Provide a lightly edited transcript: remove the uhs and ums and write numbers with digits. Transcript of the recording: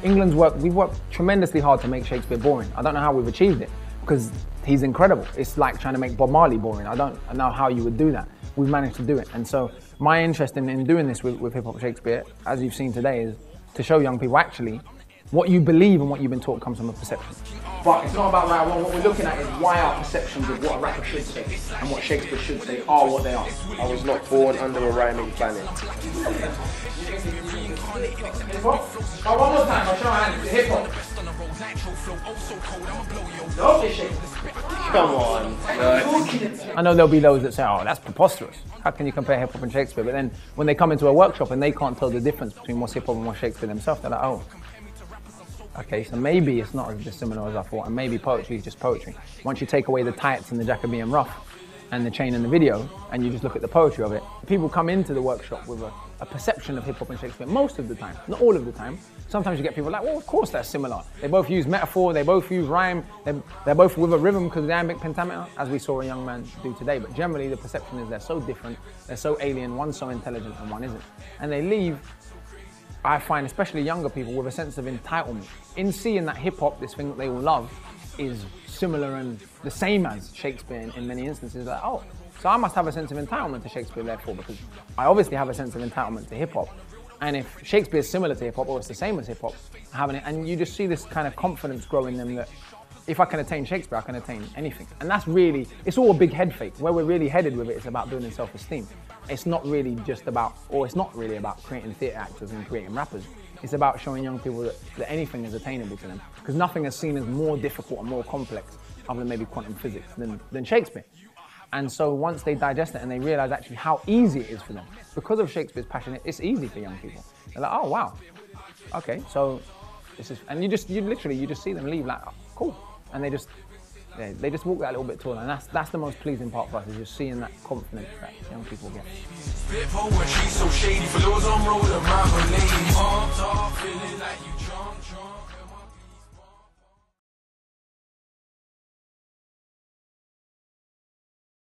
we've worked tremendously hard to make Shakespeare boring. I don't know how we've achieved it, because he's incredible. It's like trying to make Bob Marley boring. I don't know how you would do that. We've managed to do it. And so my interest in doing this with Hip Hop Shakespeare, as you've seen today, is to show young people actually what you believe and what you've been taught comes from a perception. But it's not about right or wrong. What we're looking at is why our perceptions of what a rapper should say and what Shakespeare should say are what they are. I was not born under a rhyming planet. Oh, one more time, I'll show my hands. Hip hop. No, it's Shakespeare. Come on. I know there'll be those that say, oh, that's preposterous. How can you compare hip hop and Shakespeare? But then when they come into a workshop and they can't tell the difference between what's hip hop and what's Shakespeare themselves, they're like, oh. Okay, so maybe it's not as dissimilar as I thought, and maybe poetry is just poetry. Once you take away the tights and the Jacobean ruff and the chain and the video, and you just look at the poetry of it, people come into the workshop with a perception of hip-hop and Shakespeare most of the time, not all of the time. Sometimes you get people like, well, of course that's similar. They both use metaphor, they both use rhyme, they're both with a rhythm because of the iambic pentameter, as we saw a young man do today. But generally the perception is they're so different, they're so alien, one's so intelligent and one isn't. And they leave, I find, especially younger people, with a sense of entitlement in seeing that hip-hop, this thing that they all love, is similar and the same as Shakespeare in many instances. Like, oh, so I must have a sense of entitlement to Shakespeare, therefore, because I obviously have a sense of entitlement to hip-hop. And if Shakespeare is similar to hip-hop, or it's the same as hip-hop, having it, and you just see this kind of confidence grow in them that if I can attain Shakespeare, I can attain anything. And that's really, it's all a big head fake. Where we're really headed with it is about building self-esteem. It's not really just about, or it's not really about creating theatre actors and creating rappers. It's about showing young people that anything is attainable to them. Because nothing is seen as more difficult and more complex, other than maybe quantum physics, than Shakespeare. And so once they digest it and they realize actually how easy it is for them, because of Shakespeare's passion, it's easy for young people. They're like, oh wow, okay, so this is, and you just see them leave like, oh, cool. And they just walk that little bit taller, and that's the most pleasing part for us, is just seeing that confidence that young people get.